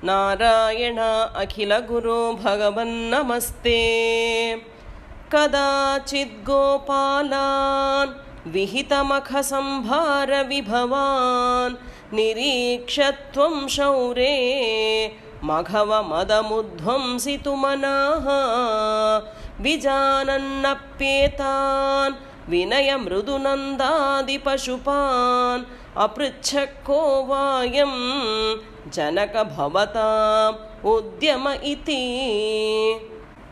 ನಾರಾಯಣ ಅಖಿಲ ಗುರು ಭಗವನ್ ನಮಸ್ತೆ. ಕದಾಚಿದ್ ಗೋಪಾಲಾನ್ ವಿಹಿತಮಖ ಸಂಭಾರ ವಿಭವಾನ್ ನಿರೀಕ್ಷತ್ವಂ ಶೌರೇ ಮಘವ ಮದಮುಧ್ವಂಸಿತು ಮನಃ ವಿಜಾನನ್ನಪ್ಯೇತಾನ್ ವಿನಯ ಮೃದುನಂದಾದಿ ಪಶುಪಾನ್ ಅಪೃಚ್ಛಕ್ಕೋ ವಾಯಂ ಜನಕ ಭವತಾಂ ಉದ್ಯಮ ಇತಿ.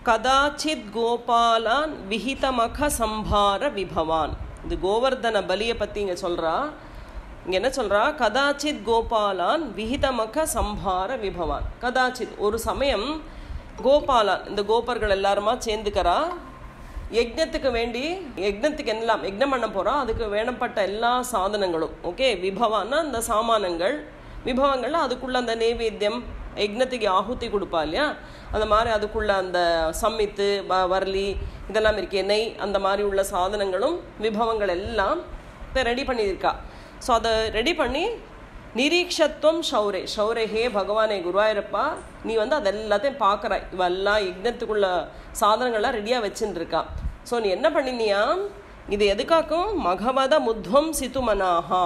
கதாச்சித் கோபாலான் விஹிதமக சம்பார விபவான். இது கோவர்தன பலியை பற்றி இங்கே சொல்கிறா. இங்கே என்ன சொல்கிறா? கதாச்சித் கோபாலான் விஹிதமக சம்பார விபவான். கதாச்சித் ஒரு சமயம் கோபாலான், இந்த கோபர்கள் எல்லாருமா சேர்ந்துக்கிறா. யஜ்ஞத்துக்கு வேண்டி, யஜ்ஞத்துக்கு எல்லாம் யஜ்ஞம் பண்ண போகிறா. அதுக்கு வேணப்பட்ட எல்லா சாதனங்களும் ஓகே. விபவான்னா இந்த சாமானங்கள், விபவங்கள்லாம் அதுக்குள்ளே அந்த நைவேத்தியம், யஜ்ஞத்துக்கு ஆಹುತಿ கொடுப்பா இல்லையா, அந்த மாதிரி அதுக்குள்ள அந்த சம்மித்து வரலி இதெல்லாம் இருக்கே, நெய், அந்த மாதிரி உள்ள சாதனங்களும் விபவங்கள் எல்லாம் இப்போ ரெடி பண்ணியிருக்கா. ஸோ அதை ரெடி பண்ணி நிரீக்ஷத்துவம் ஷௌரே, ஷௌரே ஹே பகவானே குருவாயூரப்பா, நீ வந்து அது எல்லாத்தையும் பார்க்குற, இவெல்லாம் யஜ்ஞத்துக்குள்ள சாதனங்கள்லாம் ரெடியாக வச்சுட்டு இருக்கா. ஸோ நீ என்ன பண்ணினியா, இது எதுக்காக்கும்? மகவத முத்வம் சித்து மனாஹா,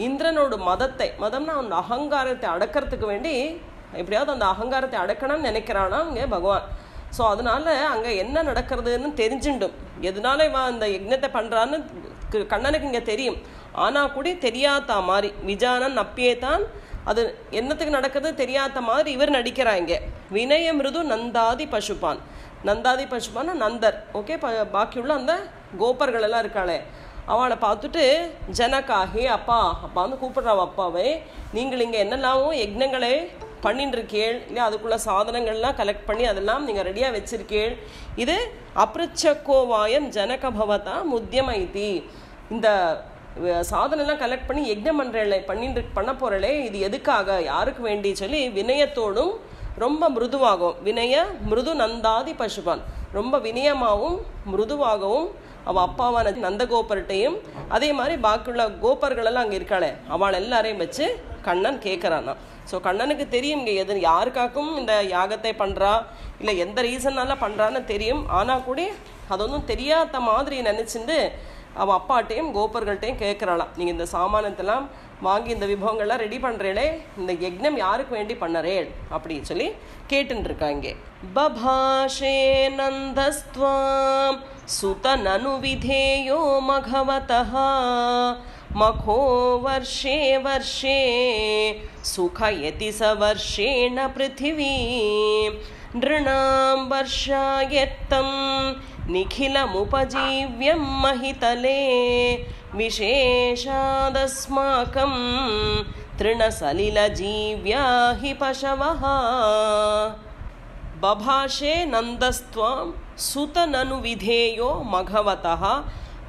இந்திரனோட மதத்தை, மதம்னா அந்த அகங்காரத்தை அடக்கிறதுக்கு வேண்டி எப்படியாவது அந்த அகங்காரத்தை அடக்கணும்னு நினைக்கிறானா அங்கே பகவான். ஸோ அதனால அங்கே என்ன நடக்கிறதுன்னு தெரிஞ்சுண்டும், எதனால இவன் அந்த யஜ்ஞத்தை பண்ணுறான்னு கண்ணனுக்கு இங்கே தெரியும். ஆனால் கூட தெரியாத மாதிரி விஜானன் அப்பியேதான், அது என்னத்துக்கு நடக்கிறது தெரியாத மாதிரி இவர் நடிக்கிறாங்க. வினய மிருது நந்தாதி பசுபான், நந்தாதி பசுபான்னா நந்தர் ஓகே. பாக்கியுள்ள அந்த கோபர்கள் எல்லாம் இருக்காளே, அவளை பார்த்துட்டு ஜனகாகி அப்பா அப்பா வந்து கூப்பிடுறாவ, அப்பாவே நீங்கள் இங்கே என்னெல்லாமும் யஜ்ஞங்களை பண்ணிட்டு இருக்கேள் இல்லையா, அதுக்குள்ள சாதனங்கள்லாம் கலெக்ட் பண்ணி அதெல்லாம் நீங்கள் ரெடியாக வச்சிருக்கேள். இது அப்ருச்சக்கோவாயம் ஜனக பவதா முத்தியம இதி, இந்த சாதனெல்லாம் கலெக்ட் பண்ணி யஜ்ஞம் பண்ணுறே பண்ண போகிறளே, இது எதுக்காக, யாருக்கு வேண்டி சொல்லி வினயத்தோடும் ரொம்ப மிருதுவாகவும், வினய மிருது நந்தாதி பசுபான், ரொம்ப வினயமாகவும் மிருதுவாகவும் அவள் அப்பாவான நந்தகோபர்கிட்டையும் அதே மாதிரி பாக்கியுள்ள கோபர்களெல்லாம் அங்கே இருக்காளே அவள் எல்லாரையும் வச்சு கண்ணன் கேட்குறானா. ஸோ கண்ணனுக்கு தெரியும் இங்கே எது யாருக்காக்கும் இந்த யாகத்தை பண்ணுறா இல்லை எந்த ரீசன்னால பண்ணுறான்னு தெரியும். ஆனால் கூட அது ஒன்றும் தெரியாத மாதிரி நினச்சிட்டு அவள் அப்பாட்டையும் கோபர்கள்ட்டையும் கேட்குறாளாம், நீங்கள் இந்த சாமானத்தெல்லாம் வாங்கி இந்த விபவங்கள்லாம் ரெடி பண்ணுறேளே, இந்த யஜ்ஞம் யாருக்கு வேண்டி பண்ணறேள் அப்படின்னு சொல்லி கேட்டுருக்காங்க. பபாஷே நந்தஸ்துவாம் சுதனனு விதேயோ மகவதஹ மகோ வர்ஷே வர்ஷே சுகயதி ச வர்ஷேண பிருத்திவி நிருணாம் வர்ஷாயத்தம் நிகிலமுபஜீவ்யம் மஹிதலே விசேஷாதஸ்மாகம் திருணசலிலஜீவ்யா ஹி பசவஹ. பபாஷே நந்தஸ்துவாம் சுதனனு விதேயோ மகவதஹ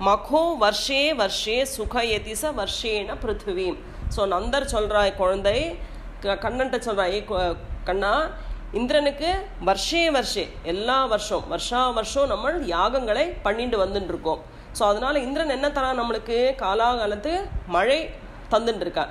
மகோ வர்ஷே வர்ஷே சுகயதி ச வர்ஷேண பிருத்திவி. ஸோ நந்தர் சொல்கிறாய், குழந்தை கண்ணன்ட்ட சொல்கிறாய், கண்ணா இந்திரனுக்கு வர்ஷே வர்ஷே எல்லா வருஷம் வருஷம் நம்ம யாகங்களை பண்ணிட்டு வந்துட்டுருக்கோம். ஸோ அதனால் இந்திரன் என்ன தரா நம்மளுக்கு, காலாகாலத்து மழை தந்துட்டுருக்கா.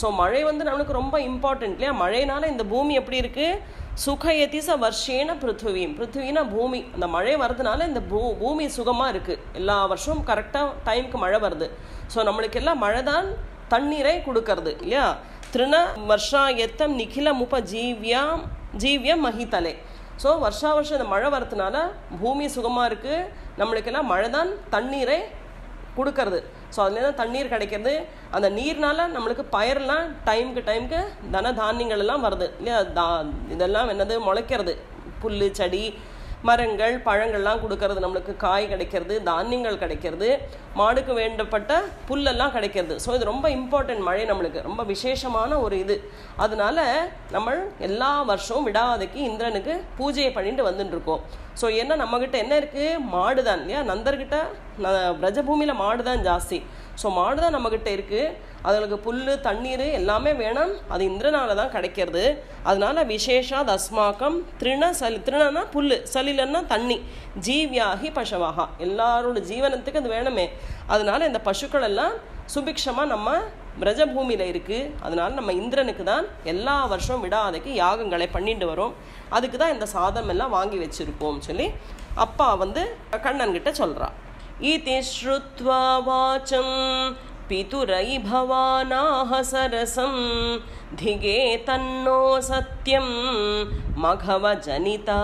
ஸோ மழை வந்து நம்மளுக்கு ரொம்ப இம்பார்ட்டன்ட் இல்லையா. மழைனால இந்த பூமி எப்படி இருக்குது, சுகயதி ச வர்ஷேன பிருத்திவியும், பிருத்திவினா பூமி, அந்த மழை வர்றதுனால இந்த பூமி சுகமாக இருக்குது. எல்லா வருஷமும் கரெக்டாக டைமுக்கு மழை வருது. ஸோ நம்மளுக்கு எல்லாம் மழை தான் தண்ணீரை கொடுக்கறது இல்லையா. திருண வர்ஷாயத்தம் நிகிலமுப ஜீவ்யம் மஹிதலே. ஸோ வருஷம் இந்த மழை வரதுனால பூமி சுகமாக இருக்குது, நம்மளுக்கெல்லாம் மழை தான் தண்ணீரை கொடுக்கறது. ஸோ அதுலேருந்து தண்ணீர் கிடைக்கிறது. அந்த நீர்னால நம்மளுக்கு பயிரெல்லாம் டைமுக்கு தன தானியங்கள் எல்லாம் வருது இல்லையா. இதெல்லாம் என்னது முளைக்கிறது, புல் செடி மரங்கள் பழங்கள்லாம் கொடுக்கறது, நம்மளுக்கு காய் கிடைக்கிறது, தானியங்கள் கிடைக்கிறது, மாடுக்கு வேண்டப்பட்ட புல்லெல்லாம் கிடைக்கிறது. ஸோ இது ரொம்ப இம்பார்ட்டன்ட், மழை நம்மளுக்கு ரொம்ப விசேஷமான ஒரு இது. அதனால நம்ம எல்லா வருஷமும் விடாதைக்கு இந்திரனுக்கு பூஜையை பண்ணிட்டு வந்துட்டுருக்கோம். ஸோ ஏன்னா நம்மக்கிட்ட என்ன இருக்குது, மாடு தான் இல்லையா. நந்தர்கிட்ட பிரஜபூமியில் மாடு தான் ஜாஸ்தி. ஸோ மாடு தான் நம்மக்கிட்ட இருக்குது, அதுகளுக்கு புல் தண்ணீர் எல்லாமே வேணும், அது இந்திரனால தான் கிடைக்கிறது. அதனால விசேஷாத் அஸ்மாக்கம் திருணனா புல், சலிலன்னா தண்ணி, ஜீவ்யாகி பசவாகா எல்லாரோட ஜீவனத்துக்கு அது வேணுமே. அதனால இந்த பசுக்கள் எல்லாம் சுபிக்ஷமாக நம்ம பிரஜபூமியில் இருக்குது. அதனால் நம்ம இந்திரனுக்கு தான் எல்லா வருஷம் விடாதைக்கு யாகங்களை பண்ணிட்டு வரோம். அதுக்கு தான் இந்த சாதம் எல்லாம் வாங்கி வச்சுருக்கோம் சொல்லி அப்பா கண்ணன்கிட்ட சொல்கிறா. இதி ஸ்ருத்வா வாச்சம் பிதுரை பவானாஹ சரசம் திகே தன்னோ சத்யம் மகவ ஜனிதா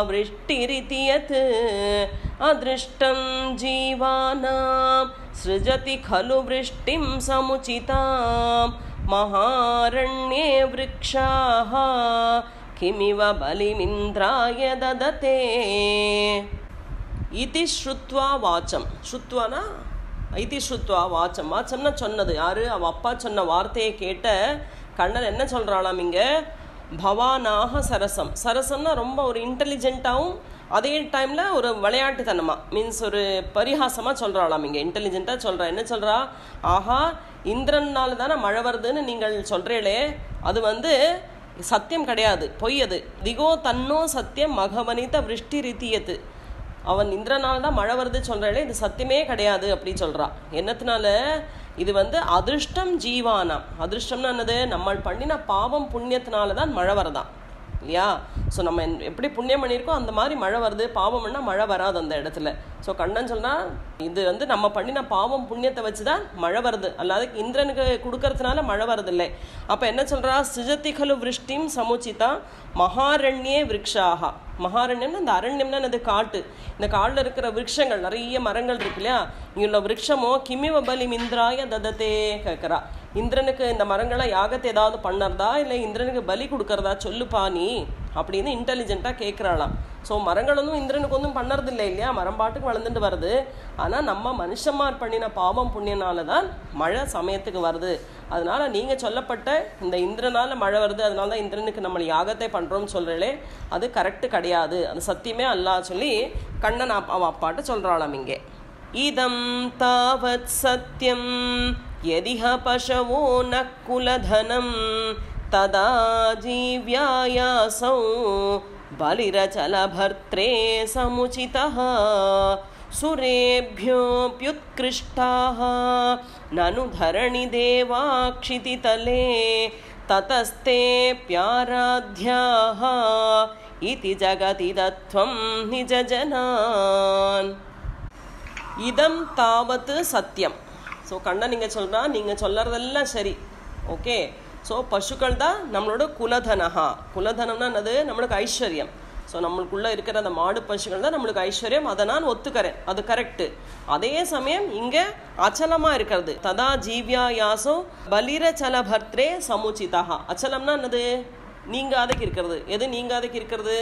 விருஷ்டிரிதி யத் அதிருஷ்டம் ஜீவானாம் ஸ்ருஜதி கலு விருஷ்டிம் சமுச்சிதாம் மகாரண்யே விருக்ஷாஹ கிமிவ பலிமிந்திராய தததே. இதி ஸ்ருத்வா வாச்சம். ஸ்ருத்வானா ஐதி ஸ்ருத்வா வாச்சம். வாச்சம்னா சொன்னது யாரு? அவள் அப்பா சொன்ன வார்த்தையை கேட்ட கண்ணன் என்ன சொல்கிறாளாம் இங்கே? பவானாக சரசம். சரசம்னா ரொம்ப ஒரு இன்டெலிஜென்ட்டாகவும் அதே டைமில் ஒரு விளையாட்டுத்தனமாக, மீன்ஸ் ஒரு பரிகாசமாக சொல்கிறாளாம் இங்கே. இன்டெலிஜென்ட்டாக சொல்கிறா. என்ன சொல்கிறா? ஆஹா, இந்திரனால தானே மழை வருதுன்னு நீங்கள் சொல்கிறீங்களே, அது சத்தியம் கிடையாது, பொய். அது திகோ தன்னோ சத்தியம் மகவனித விருஷ்டி ரித்தியத்து. அவன் இந்திரனால தான் மழை வருது சொல்கிறாளே, இது சத்தியமே கிடையாது அப்படி சொல்கிறா. என்னத்தினால? இது அதிருஷ்டம் ஜீவானாம். அதிருஷ்டம்னா என்னது? நம்ம பண்ணின பாவம் புண்ணியத்தினால தான் மழை வரதான் இல்லையா? ஸோ நம்ம எப்படி புண்ணியம் பண்ணியிருக்கோம் அந்த மாதிரி மழை வருது. பாவம்னா மழை வராது அந்த இடத்துல. ஸோ கண்ணன் சொன்னால் இது நம்ம பண்ணின பாவம் புண்ணியத்தை வச்சு தான் மழை வருது, அல்லாத இந்திரனுக்கு கொடுக்கறதுனால மழை வருதில்லை. அப்போ என்ன சொல்கிறா? சிஜத்திகலு விருஷ்டிம் சமுச்சிதா மகாரண்யே விருக்ஷாகா. மகாரண்யம்னா இந்த அரண்யம்னா அது காட்டு. இந்த காட்டில் இருக்கிற விருட்சங்கள், நிறைய மரங்கள் இருக்கு இல்லையா, இங்குள்ள விருட்சமோ கிமிவ பலி மிந்திராய ததத்தே கேட்குறா. இந்திரனுக்கு இந்த மரங்களை யாகத்தை ஏதாவது பண்ணறதா இல்லை இந்திரனுக்கு பலி கொடுக்கறதா சொல்லுப்பா நீ அப்படின்னு இன்டெலிஜென்ட்டாக கேட்குறாளாம். ஸோ மரங்கள் இந்திரனுக்கு ஒன்றும் பண்ணறது இல்லை இல்லையா, மரம் பாட்டுக்கு வளர்ந்துட்டு வருது. ஆனால் நம்ம மனுஷமார் பண்ணின பாவம் புண்ணியனால தான் மழை சமயத்துக்கு வருது. அதனால் நீங்கள் சொல்லப்பட்ட இந்த இந்திரனால் மழை வருது, அதனால தான் இந்திரனுக்கு நம்ம யாகத்தை பண்ணுறோம்னு சொல்கிறீங்களே, அது கரெக்டு கிடையாது, அது சத்தியமே அல்லா சொல்லி கண்ணன் அவன் அப்பாட்ட சொல்கிறாளாம் இங்கே. இதம் தாவத் சத்யம் யதிஹ பசவோ ந குலதனம் ததா ஜீவ்யாயாசௌ பலிரச்சலபர்த்ரே சமுச்சிதஹ சுரேभ्योऽप्युत्कृष्टाः ननु धरणि देवाक्षितितले ततस्तेऽप्याराध्याः इति जगति तत्त्वं निजजनान्. இதம் தாவத்து சத்தியம். ஸோ கண்ணன் நீங்கள் சொல்கிறா, நீங்கள் சொல்கிறதெல்லாம் சரி, ஓகே. ஸோ பசுக்கள் தான் நம்மளோட குலதனஹா. குலதனம்னா என்னது? நம்மளுக்கு ஐஸ்வர்யம். ஸோ நம்மளுக்குள்ளே இருக்கிற அந்த மாடு பசுகள் தான் நம்மளுக்கு ஐஸ்வர்யம், அதை நான் ஒத்துக்கிறேன், அது கரெக்டு. அதே சமயம் இங்கே அச்சலமாக இருக்கிறது. ததா ஜீவ்யா யாசோ பலிர சலபர்த்ரே சமுச்சிதா. அச்சலம்னா என்னது? நீங்காதைக்கு இருக்கிறது. எது நீங்காதைக்கு இருக்கிறது?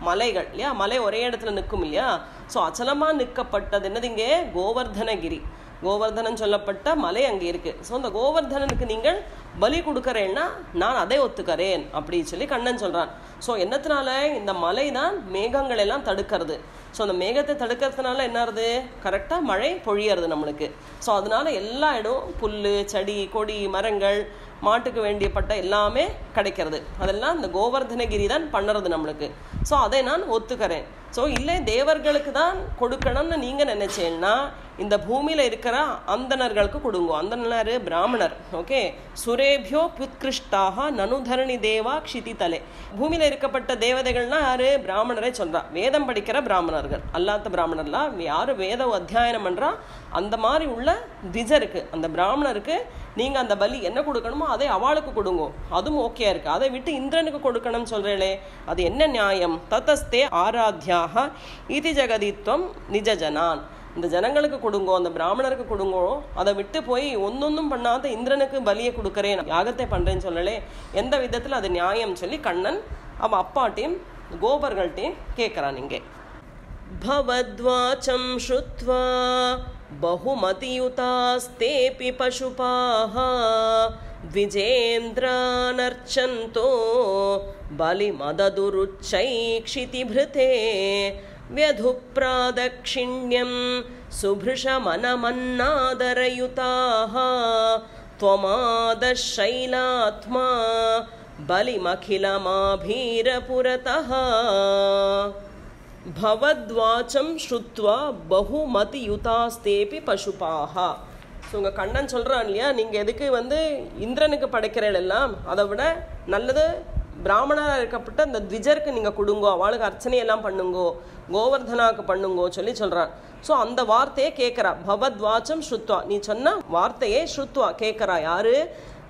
மலைகள் இல்லையா, மலை ஒரே இடத்துல நிற்கும் இல்லையா. ஸோ அச்சலமாக நிற்கப்பட்டது என்னது? இங்கே கோவர்தனகிரி, கோவர்தனன் சொல்லப்பட்ட மலை அங்கே இருக்குது. ஸோ அந்த கோவர்தனனுக்கு நீங்கள் பலி கொடுக்கறேன்னா நான் அதை ஒத்துக்கிறேன் அப்படி சொல்லி கண்ணன் சொல்கிறான். ஸோ என்னத்தினால? இந்த மலை தான் மேகங்கள் எல்லாம் தடுக்கிறது. ஸோ அந்த மேகத்தை தடுக்கிறதுனால என்னது? கரெக்டாக மழை பொழியறது நம்மளுக்கு. ஸோ அதனால எல்லா இடம் புல் செடி கொடி மரங்கள் மாட்டுக்கு வேண்டியப்பட்ட எல்லாமே கிடைக்கிறது. அதெல்லாம் இந்த கோவர்தனகிரி தான் பண்ணுறது நம்மளுக்கு. ஸோ அதை நான் ஒத்துக்கிறேன். ஸோ இல்லை தேவர்களுக்கு தான் கொடுக்கணும்னு நீங்கள் நினைச்சேன்னா இந்த பூமியில் இருக்கிற அந்தணர்களுக்கு கொடுங்க. அந்தணர் பிராமணர், ஓகே. சுரேபியோ புத்கிருஷ்டாக நனுதரணி தேவா க்ஷிதிதலே. பூமியில் இருக்கப்பட்ட தேவதைகள்னா யாரு? பிராமணரை சொல்றா. வேதம் படிக்கிற பிராமணர்கள், அல்லாத பிராமணர்லாம் யாரு வேத அத்தியாயனம் பண்றா அந்த மாதிரி உள்ள திஜருக்கு, அந்த பிராமணருக்கு நீங்க அந்த பலி என்ன கொடுக்கணுமோ அதை அவளுக்கு கொடுங்க, அதுவும் ஓகே இருக்கு. அதை விட்டு இந்திரனுக்கு கொடுக்கணும்னு சொல்றேளே, அது என்ன நியாயம்? ததஸ்தே ஆராத்யாக இதி ஜெகதித்வம் நிஜஜனான். இந்த ஜனங்களுக்கு கொடுங்கோ, அந்த பிராமணருக்கு கொடுங்கோ, அதை விட்டு போய் ஒன்னொன்னும் பண்ணாத இந்திரனுக்கு பலியை கொடுக்கறேன், யாகத்தை பண்றேன்னு சொல்லலே, எந்த விதத்தில் அது நியாயம் சொல்லி கண்ணன் அவன் அப்பாட்டையும் கோபர்கள்ட்டையும் கேட்கிறான். இங்கே பவத்வாச்சம் ஸ்ருத்வா बहुमतियुतास्तेऽपि पशुपाः द्विजेन्द्रानर्चन्तो बलिमददुरुच्चैक्षितिभृते व्यधुप्रादक्षिण्यं सुभृशमनमन्नादरयुताः त्वमादशैलात्मा बलिमखिलमाभीरपुरतः भवद्वाचं श्रुत्वा बहुमतियुतास्तेऽपि पशुपाः. ஸோ உங்கள் கண்ணன் சொல்கிறான் இல்லையா, நீங்கள் எதுக்கு இந்திரனுக்கு படைக்கிறீர்கள் எல்லாம், அதை விட நல்லது பிராமணராக இருக்கப்பட்ட அந்த த்விஜருக்கு நீங்கள் கொடுங்கோ, அவளுக்கு அர்ச்சனையெல்லாம் பண்ணுங்கோ, கோவர்தனாவுக்கு பண்ணுங்கோ சொல்கிறான். ஸோ அந்த வார்த்தையை கேட்குறா. பவத்வாச்சம் ஸ்ருத்வா, நீ சொன்ன வார்த்தையே ஸ்ருத்வா கேட்குறா. யாரு?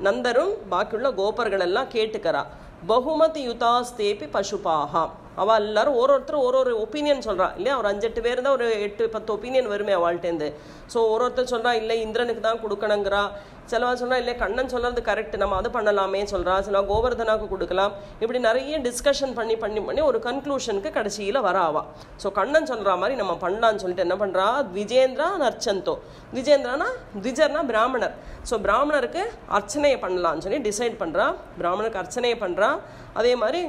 நந்தரும் பாக்கியுள்ள கோபர்கள் எல்லாம் கேட்டுக்கிறா. பகுமதி யுதாஸ்தேபி பசுபாகா, அவள் எல்லாரும் ஒருத்தர் ஒரு ஒப்பீனியன் சொல்கிறா இல்லையா. ஒரு 5-8 பேர் தான், ஒரு 8-10 ஒப்பீனியன் வருமே அவள்கிட்டேருந்து. ஸோ ஒருத்தர் சொல்கிறா இல்லை இந்திரனுக்கு தான் கொடுக்கணுங்கிறா, சிலவா சொல்கிறா இல்லை கண்ணன் சொல்கிறது கரெக்ட் நம்ம அது பண்ணலாமே சொல்கிறா, சிலவா கோவர்தனாவுக்கு கொடுக்கலாம். இப்படி நிறைய டிஸ்கஷன் பண்ணி பண்ணி பண்ணி ஒரு கன்க்ளூஷனுக்கு கடைசியில் வராவா. ஸோ கண்ணன் சொல்கிற மாதிரி நம்ம பண்ணலான்னு சொல்லிட்டு என்ன பண்ணுறா, த்விஜேந்திரா நர்ச்சந்தோ, த்விஜேந்திரானா த்விஜர்னா பிராமணர், ஸோ பிராமணருக்கு அர்ச்சனையை பண்ணலான்னு சொல்லி டிசைட் பண்ணுறா. பிராமணருக்கு அர்ச்சனையை பண்ணுறா. அதே மாதிரி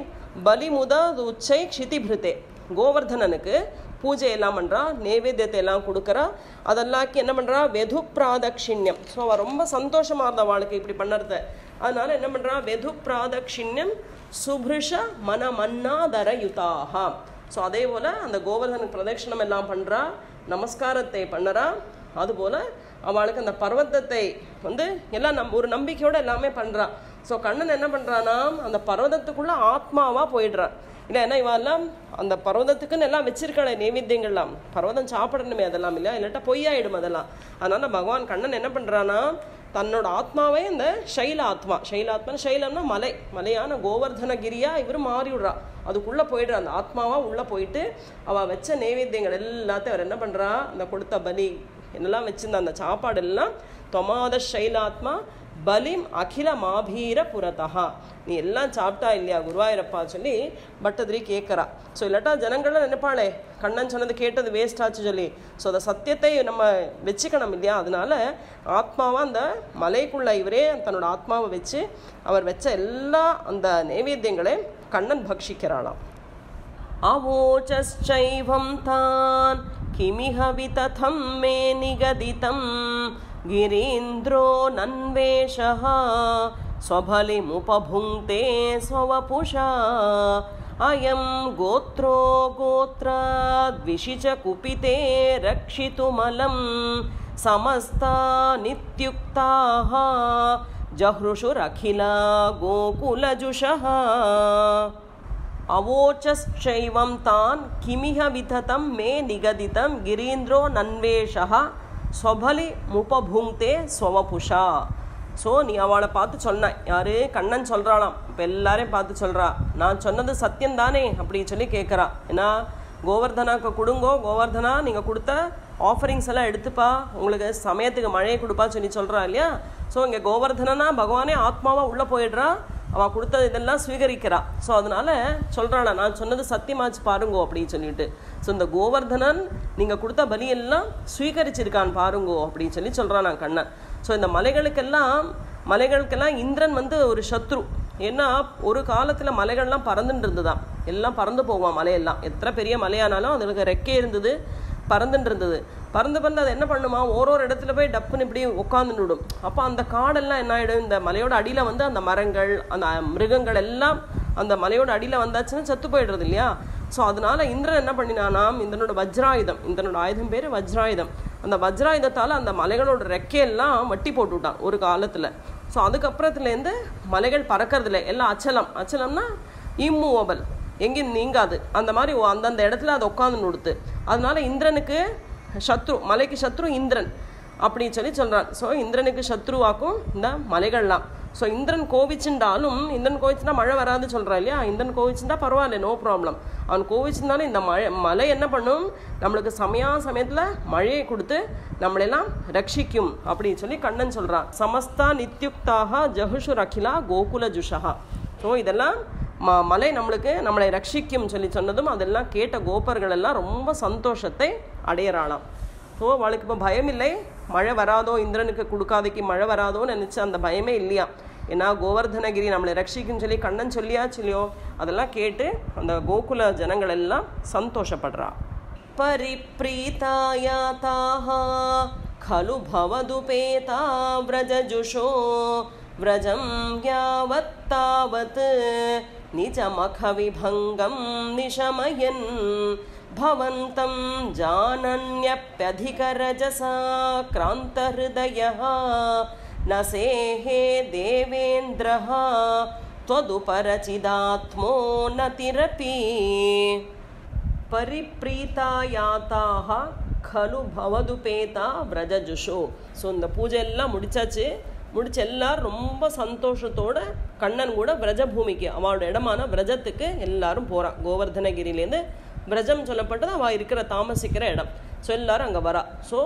பலிமுதா உச்சை க்ஷிதிபிருத்தே, கோவர்தனனுக்கு பூஜை எல்லாம் பண்ணுறா, நைவேத்தியத்தை எல்லாம் கொடுக்குறா. அதெல்லாக்கி என்ன பண்ணுறா, வெது பிராதக்ஷிண்யம். ஸோ அவள் ரொம்ப சந்தோஷமாக இருந்த அவளுக்கு இப்படி பண்ணுறத. அதனால என்ன பண்ணுறா, வெது பிராதக்ஷிண்யம் சுப்ருஷ மனமன்னாதர யுதாகா. ஸோ அதே போல் அந்த கோவர்தனுக்கு பிரதட்சணம் எல்லாம் பண்ணுறா, நமஸ்காரத்தை பண்ணுறா. அதுபோல் அவளுக்கு அந்த பர்வதத்தை எல்லாம் ஒரு நம்பிக்கையோடு எல்லாமே பண்ணுறா. ஸோ கண்ணன் என்ன பண்ணுறான்னா, அந்த பர்வதத்துக்குள்ளே ஆத்மாவாக போயிடுறான் இல்லை. ஏன்னா இவெல்லாம் அந்த பர்வதத்துக்குன்னு எல்லாம் வச்சிருக்காளே நைவேத்தியங்கள்லாம், பர்வதம் சாப்பிடணுமே அதெல்லாம் இல்லையா, இல்லாட்டா பொய்யாயிடும் அதெல்லாம். அதனால பகவான் கண்ணன் என்ன பண்ணுறான்னா, தன்னோட ஆத்மாவே இந்த சைலாத்மா சைலம்னா மலையான கோவர்தனகிரியா இவர் மாறிவிடுறா, அதுக்குள்ளே போயிடுறா. அந்த ஆத்மாவா உள்ளே போயிட்டு அவள் வச்ச நைவேத்தியங்கள் எல்லாத்தையும் அவர் என்ன பண்ணுறா, அந்த கொடுத்த பலி என்னெல்லாம் வச்சிருந்த அந்த சாப்பாடு எல்லாம் தொமாத சைலாத்மா பலிம் அகில மாபீர புரதா, நீ எல்லாம் சாப்பிட்டா இல்லையா குருவாயிரப்பா சொல்லி பட்டதிரி கேட்குறா. ஸோ இல்லாட்டா ஜனங்கள்லாம் நினைப்பாளே கண்ணன் சொன்னது கேட்டது வேஸ்ட் ஆச்சு சொல்லி. ஸோ அந்த சத்தியத்தை நம்ம வச்சுக்கணும் இல்லையா. அதனால ஆத்மாவா அந்த மலைக்குள்ள இவரே தன்னோட ஆத்மாவை வச்சு அவர் வச்ச எல்லா அந்த நைவேத்தியங்களை கண்ணன் பக்ஷிக்கிறாளாம். அவோச்சைவம் தான் கிமிஹ விததம் மே நிகதிதம் गिरीन्द्रो नन्वेषः स्वबलिमुपभुङ्क्ते स्ववपुषा अयं गोत्रो गोत्राद्विषिच कुपिते रक्षितुमलं समस्ता नित्युक्ताः जहृषुरखिला गोकुलजुषः अवोचश्चैवं तान् किमिह विततं मे निगदितं गिरीन्द्रो नन्वेषः ஸ்வபலி முபபுங்தே ஸ்வவபுஷா. ஸோ நீ அவளை பார்த்து சொன்ன, யாரு கண்ணன் சொல்கிறாளாம். இப்போ எல்லாரையும் பார்த்து சொல்கிறா, நான் சொன்னது சத்தியம் தானே அப்படி சொல்லி கேட்குறா. ஏன்னா கோவர்தனாக்கு கொடுங்கோ, கோவர்தனா நீங்கள் கொடுத்த ஆஃபரிங்ஸ் எல்லாம் எடுத்துப்பா, உங்களுக்கு சமயத்துக்கு மழையை கொடுப்பா சொல்லி சொல்கிறா இல்லையா. ஸோ இங்கே கோவர்தனா பகவானே ஆத்மாவாக உள்ளே போயிடுறா, அவள் கொடுத்தது இதெல்லாம் ஸ்வீகரிக்கிறா. ஸோ அதனால சொல்கிறாளா, நான் சொன்னது சத்தியமாச்சு பாருங்கோ அப்படின்னு சொல்லிட்டு. ஸோ இந்த கோவர்தனன் நீங்கள் கொடுத்த பலியெல்லாம் ஸ்வீகரிச்சிருக்கான் பாருங்கோ அப்படின்னு சொல்லி சொல்கிறான் நான் கண்ணன். ஸோ இந்த மலைகளுக்கெல்லாம் இந்திரன் ஒரு சத்ரு. ஏன்னா ஒரு காலத்தில் மலைகள்லாம் பறந்துட்டு இருந்துதான், எல்லாம் பறந்து போவான் மலையெல்லாம். எத்தனை பெரிய மலையானாலும் அதுக்கு ரெக்கே இருந்தது, பறந்துட்டு இருந்தது. பறந்து அது என்ன பண்ணுமா, ஒரு இடத்துல போய் டப்புன்னு இப்படி உட்காந்துட்டு விடும். அப்போ அந்த காடெல்லாம் என்ன ஆகிடும், இந்த மலையோட அடியில் அந்த மரங்கள் அந்த மிருகங்கள் எல்லாம் அந்த மலையோட அடியில் வந்தாச்சுன்னா செத்து போயிடுறது இல்லையா. ஸோ அதனால இந்திரன் என்ன பண்ணினானாம், இந்திரனோட வஜ்ராயுதம், இந்திரனோட ஆயுதம் பேர் வஜ்ராயுதம், அந்த வஜ்ராயுதத்தால் அந்த மலைகளோட ரெக்கையெல்லாம் வட்டி போட்டு விட்டான் ஒரு காலத்தில். ஸோ அதுக்கப்புறத்துலேருந்து மலைகள் பறக்கிறதுல எல்லாம் அச்சலம்னா இம்மூவபிள், எங்கேயும் நீங்காது, அந்த மாதிரி அந்தந்த இடத்துல அதை உட்காந்து கொடுத்து. அதனால இந்திரனுக்கு சத்ரு, மலைக்கு சத்ரு இந்திரன் அப்படின்னு சொல்லி சொல்கிறான். ஸோ இந்திரனுக்கு சத்ருவாக்கும் இந்த மலைகள்லாம். ஸோ இந்திரன் கோவிச்சுட்டாலும், இந்திரன் கோவிச்சுனா மழை வராது சொல்கிறான் இல்லையா. இந்திரன் கோவிச்சுட்டா பரவாயில்ல, நோ ப்ராப்ளம். அவன் கோவிச்சிருந்தாலும் இந்த மலை என்ன பண்ணும், நம்மளுக்கு சமயத்தில் மழையை கொடுத்து நம்மளெல்லாம் ரட்சிக்கும் அப்படின்னு சொல்லி கண்ணன் சொல்கிறான். சமஸ்தா நித்யுக்தாக ஜஹுஷு ரகிலா கோகுல ஜுஷா. ஸோ இதெல்லாம் மலை நம்மளை ரட்சிக்கும் சொல்லி சொன்னதும் அதெல்லாம் கேட்ட கோபர்கள் எல்லாம் ரொம்ப சந்தோஷத்தை அடையிறாளாம். ஸோ அவளுக்கு இப்போ பயம் இல்லை, மழை வராதோ, இந்திரனுக்கு கொடுக்காதைக்கு மழை வராதோன்னு நினச்சி அந்த பயமே இல்லையா. ஏன்னா கோவர்தனகிரி நம்மளை ரட்சிக்குன்னு சொல்லி கண்ணன் சொல்லியாச்சு இல்லையோ. அதெல்லாம் கேட்டு அந்த கோகுல ஜனங்கள் எல்லாம் சந்தோஷப்படுறா. பரிப்ரீதாயாதாக खलु भवदुपेता व्रजजुषो व्रजं यावत्तावत् निजमखविभङ्गं निशमयन् भवन्तं जानन्यप्यधिकरजसा क्रान्तहृदयः न सेहे देवेन्द्रः त्वदुपरचिदात्मो नतिरपि परिप्रीतायाताः खलु भवदुपेता व्रजजुषो. ஸோ இந்த பூஜை எல்லாம் முடிச்சாச்சு. முடிச்சு எல்லாரும் ரொம்ப சந்தோஷத்தோட கண்ணன் கூட விரஜபூமிக்கு அவளோட இடமான விரஜத்துக்கு எல்லாரும் போகிறான். கோவர்தனகிரிலேருந்து விரஜம் சொல்லப்பட்டது அவள் இருக்கிற தாமசிக்கிற இடம். ஸோ எல்லாரும் அங்கே வரா. ஸோ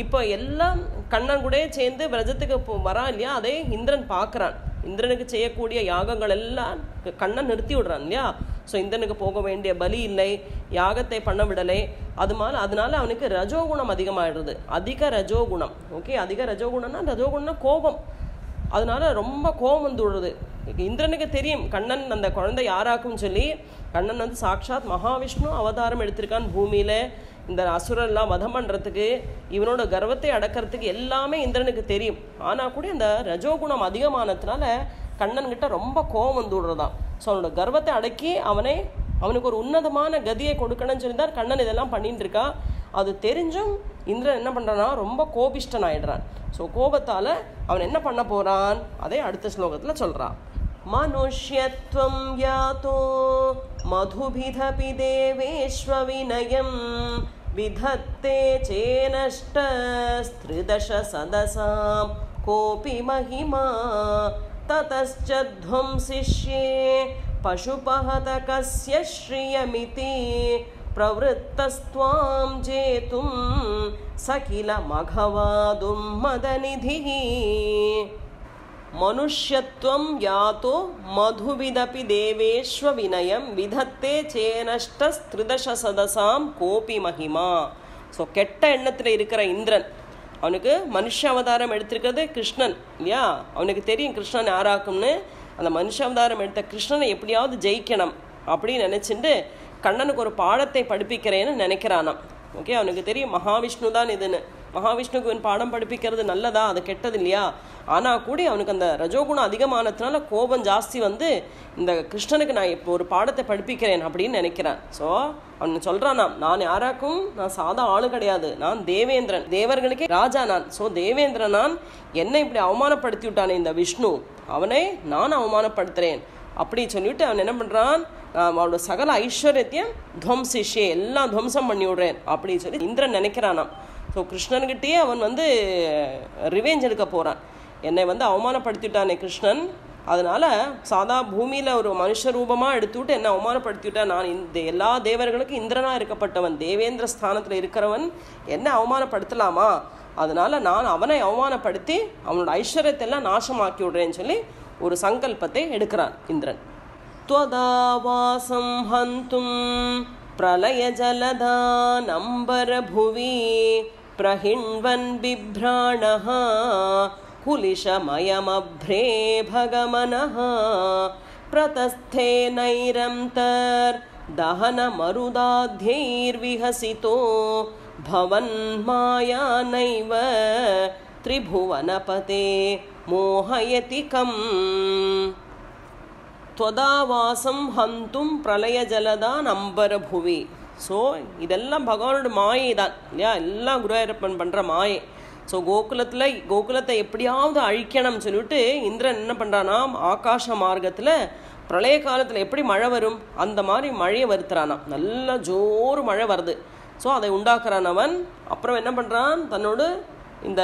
இப்போ எல்லாம் கண்ணன் கூட சேர்ந்து விரஜத்துக்கு வரா இல்லையா, அதே இந்திரன் பார்க்குறான். இந்திரனுக்கு செய்யக்கூடிய யாகங்கள் எல்லாம் கண்ணன் நிறுத்தி விடுறான் இல்லையா. ஸோ இந்திரனுக்கு போக வேண்டிய பலி இல்லை, யாகத்தை பண்ண விடலை. அதனால அவனுக்கு ரஜோகுணம் அதிகமாகிடுது. அதிக ரஜோகுணம். ஓகே, அதிக ரஜோகுணம்னா கோபம். அதனால ரொம்ப கோபம் வந்து விடுறது. இந்திரனுக்கு தெரியும் கண்ணன் அந்த குழந்தை யாராக்குன்னு சொல்லி. கண்ணன் வந்து சாட்சாத் மகாவிஷ்ணு அவதாரம் எடுத்திருக்கான் பூமியில இந்த அசுரெல்லாம் வதம் பண்ணுறதுக்கு, இவனோட கர்வத்தை அடக்கிறதுக்கு எல்லாமே இந்திரனுக்கு தெரியும். ஆனால் கூட இந்த ரஜோகுணம் அதிகமானதுனால கண்ணன்கிட்ட ரொம்ப கோபம் வந்து விடுறதான். ஸோ அவனோட கர்வத்தை அடக்கி அவனுக்கு ஒரு உன்னதமான கதியை கொடுக்கணும்னு சொல்லி தான் கண்ணன் இதெல்லாம் பண்ணிட்டு இருக்கா. அது தெரிஞ்சும் இந்திரன் என்ன பண்ணுறான்னா ரொம்ப கோபிஷ்டன் ஆயிடுறான். ஸோ கோபத்தால் அவன் என்ன பண்ண போகிறான் அதே அடுத்த ஸ்லோகத்தில் சொல்கிறான். மனுஷ்யத்வம் யாதோ மதுபிதபி தேவேஸ்வ வினயம் விதத்தே சேனஷ்டஸ்த்ரிதஷ சதசாம் கோபி மகிமா ததஸ்சத்வம் சிஷ்யே பசுபஹதகஸ்ய ஸ்ரியமிதி பிரவருத்தஸ்த்வாம் ஜேதும் சகில மகவாதும் மதநிதிஹி. மனுஷ்யத்வம் யாதோ மதுவிதபி தேவேஸ்வ வினயம் விதத்தே சேனஷ்டஸ்த்ரிதஷ சதசாம் கோபி மகிமா. ஸோ கெட்ட எண்ணத்தில் இருக்கிற இந்திரன், அவனுக்கு மனுஷ அவதாரம் எடுத்திருக்கிறது கிருஷ்ணன் இல்லையா. அவனுக்கு தெரியும் கிருஷ்ணன் யாராக்கும்னு. அந்த மனுஷ அவதாரம் எடுத்த கிருஷ்ணனை எப்படியாவது ஜெயிக்கணும் அப்படின்னு நினச்சிட்டு கண்ணனுக்கு ஒரு பாடத்தை படிப்பிக்கிறேன்னு நினைக்கிறானாம். ஓகே, அவனுக்கு தெரியும் மகாவிஷ்ணு தான் இதுன்னு. மகாவிஷ்ணுக்கு இவன் பாடம் படிப்பிக்கிறது நல்லதா, அது கெட்டது இல்லையா. ஆனால் கூட அவனுக்கு அந்த ரஜோகுணம் அதிகமானதுனால கோபம் ஜாஸ்தி வந்து இந்த கிருஷ்ணனுக்கு நான் இப்போ ஒரு பாடத்தை படிப்பிக்கிறேன் அப்படின்னு நினைக்கிறான். ஸோ அவன் சொல்கிறான், நான் யாராக்கும் நான் சாதா ஆளு கிடையாது, நான் தேவேந்திரன், தேவர்களுக்கே ராஜா நான். ஸோ தேவேந்திரன் நான், என்னை இப்படி அவமானப்படுத்தி விட்டானே இந்த விஷ்ணு, அவனை நான் அவமானப்படுத்துகிறேன் அப்படி சொல்லிவிட்டு அவன் என்ன பண்ணுறான், அவனோட சகல ஐஸ்வர்யத்தையும் துவம்சிஷே எல்லாம் துவம்சம் பண்ணி விடுறேன் அப்படின்னு சொல்லி இந்திரன் நினைக்கிறானாம். ஸோ கிருஷ்ணன்கிட்டயே அவன் வந்து ரிவெஞ்ச் எடுக்க போகிறான். என்னை வந்து அவமானப்படுத்திவிட்டானே கிருஷ்ணன், அதனால் சாதா பூமியில் ஒரு மனுஷ ரூபமாக எடுத்துவிட்டு என்னை அவமானப்படுத்திவிட்டான். நான் இந்த எல்லா தேவர்களுக்கும் இந்திரனாக இருக்கப்பட்டவன், தேவேந்திர ஸ்தானத்தில் இருக்கிறவன், என்னை அவமானப்படுத்தலாமா, அதனால் நான் அவனை அவமானப்படுத்தி அவனோட ஐஸ்வர்யத்தை எல்லாம் நாசமாக்கி விடுறேன்னு சொல்லி ஒரு சங்கல்பத்தை எடுக்கிறான் இந்திரன். त्वदावासं हन्तुं प्रलयजलदानम्बरभुवि प्रहिण्वन् बिभ्राणः कुलिशमयमभ्रे भगमनः प्रतस्थे नैरन्तर्दहनमरुदाध्यैर्विहसितो भवन्मायानैव त्रिभुवनपते मोहयति कम्. त्वदावासं हन्तुं प्रलयजलदान अम्बरभुवि. ஸோ இதெல்லாம் பகவானோட மாயை தான் இல்லையா, எல்லாம் குருவாயூரப்பன் பண்ணுற மாயை. ஸோ கோகுலத்தை எப்படியாவது அழிக்கணும்னு சொல்லிவிட்டு இந்திரன் என்ன பண்ணுறானா, ஆகாச மார்க்கத்தில் பிரளய காலத்தில் எப்படி மழை வரும் அந்த மாதிரி மழையை வருத்துறானா. நல்ல ஜோறு மழை வருது. ஸோ அதை உண்டாக்குறான் அவன். அப்புறம் என்ன பண்ணுறான், தன்னோட இந்த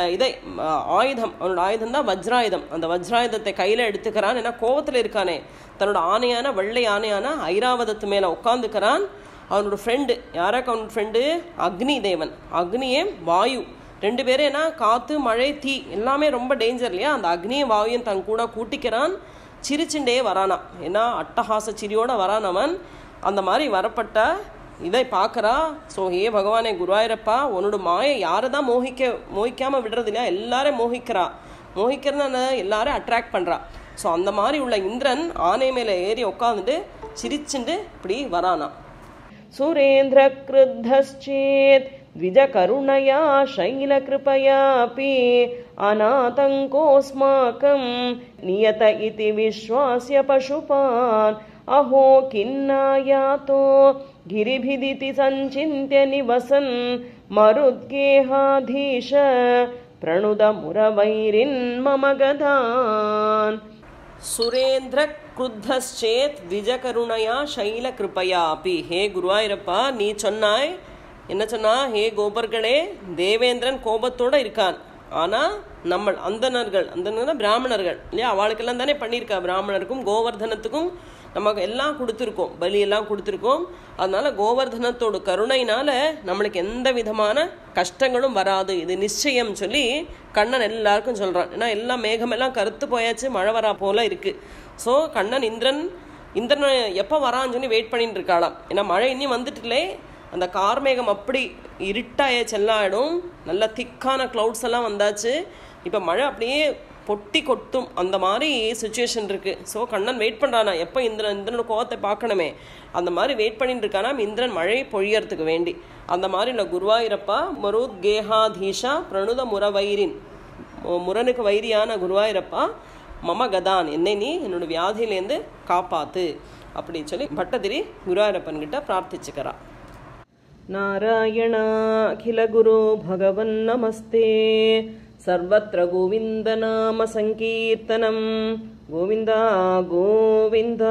ஆயுதம், அவனோட ஆயுதம் தான் வஜ்ராயுதம். அந்த வஜ்ராயுதத்தை கையில் எடுத்துக்கிறான். ஏன்னா கோவத்தில் இருக்கானே, தன்னோட ஆணையான வெள்ளை ஆணையான ஐராவதத்து மேலே உட்காந்துக்கிறான். அவனோட ஃப்ரெண்டு யாராக்கு, அவனோட ஃப்ரெண்டு அக்னி தேவன், அக்னியே வாயு, ரெண்டு பேரும் ஏன்னா காற்று மழை தீ எல்லாமே ரொம்ப டேஞ்சர் இல்லையா. அந்த அக்னியும் வாயுவும் தன் கூட கூட்டிக்கிறான். சிரிச்சுண்டே வரானா, ஏன்னா அட்டஹாச சிரியோடு வரான் அவன். அந்த மாதிரி வரப்பட்ட இதை பார்க்குறா. ஸோ ஹே பகவானே குருவாயூரப்பா, உன்னோட மாயை யாரை தான் மோகிக்காமல் விடுறது இல்லையா, எல்லாரும் மோகிக்கிறதுனா எல்லாரும் அட்ராக்ட் பண்ணுறா. ஸோ அந்த மாதிரி உள்ள இந்திரன் ஆனை மேலே ஏறி உட்காந்துட்டு சிரிச்சுண்டு இப்படி வரானா. சுரேந்திர கிருத்தேத் த்விஜ கருணயா சைல கிருபயாபி அநாதங்கோஸ்மாகம் நியத இதி விஸ்வாஸ்ய பசுபான் अहो किन्नायातो गिरिभिदिति सञ्चिन्त्य निवसन् मरुद्गेहाधीश प्रणुद मुरवैरिन् मम गदान् सुरेन्द्र क्रुद्धश्चेत् द्विजकरुणया शैलकृपयापि हे गुरुवायूरप्पा நீ சொன்னாய் என்ன சொன்னா ஹே கோபர்களே தேவேந்திரன் கோபத்தோட இருக்கான் ஆனா நம்ம அந்தணர்கள் பிராமணர்கள் இல்லையா அவளுக்கெல்லாம் தானே பண்ணியிருக்கா பிராமணருக்கும் கோவர்தனத்துக்கும் நமக்கு எல்லாம் கொடுத்துருக்கோம் பலியெல்லாம் கொடுத்துருக்கோம் அதனால கோவர்தனத்தோட கருணையினால நம்மளுக்கு எந்த விதமான கஷ்டங்களும் வராது இது நிச்சயம் சொல்லி கண்ணன் எல்லாருக்கும் சொல்றான் ஏன்னா எல்லாம் மேகமெல்லாம் கருத்து போயாச்சு மழை வரா போல இருக்கு ஸோ கண்ணன் இந்திரன் எப்போ வரான்னு சொல்லி வெயிட் பண்ணிட்டு இருக்காளாம் ஏன்னா மழை இன்னும் வந்துட்டுலே அந்த கார்மேகம் அப்படி இருட்டாயாச்சு எல்லா இடம் நல்ல திக்கான க்ளவுட்ஸ் எல்லாம் வந்தாச்சு இப்போ மழை அப்படியே பொட்டி கொட்டும் அந்த மாதிரி சுச்சுவேஷன் இருக்குது ஸோ கண்ணன் வெயிட் பண்ணுறானா எப்போ இந்திரனோட கோவத்தை பார்க்கணுமே அந்த மாதிரி வெயிட் பண்ணிட்டு இருக்கானா இந்திரன் மழை பொழியறதுக்கு வேண்டி அந்த மாதிரி இல்லை குருவாயூரப்பா மருத் கேஹாதீஷா பிரணுத முரவைரின் முரனுக்கு வைரியான குருவாயூரப்பா மம கதான் என்னை நீ என்னோட வியாதியிலேருந்து காப்பாத்து அப்படின்னு சொல்லி பட்டதிரி குருவாயூரப்பன் கிட்ட பிரார்த்திச்சுக்கிறா नारायण अखिल गुरु भगवन् नमस्ते सर्वत्र गोविन्द नाम संकीर्तनं गोविन्द गोविन्द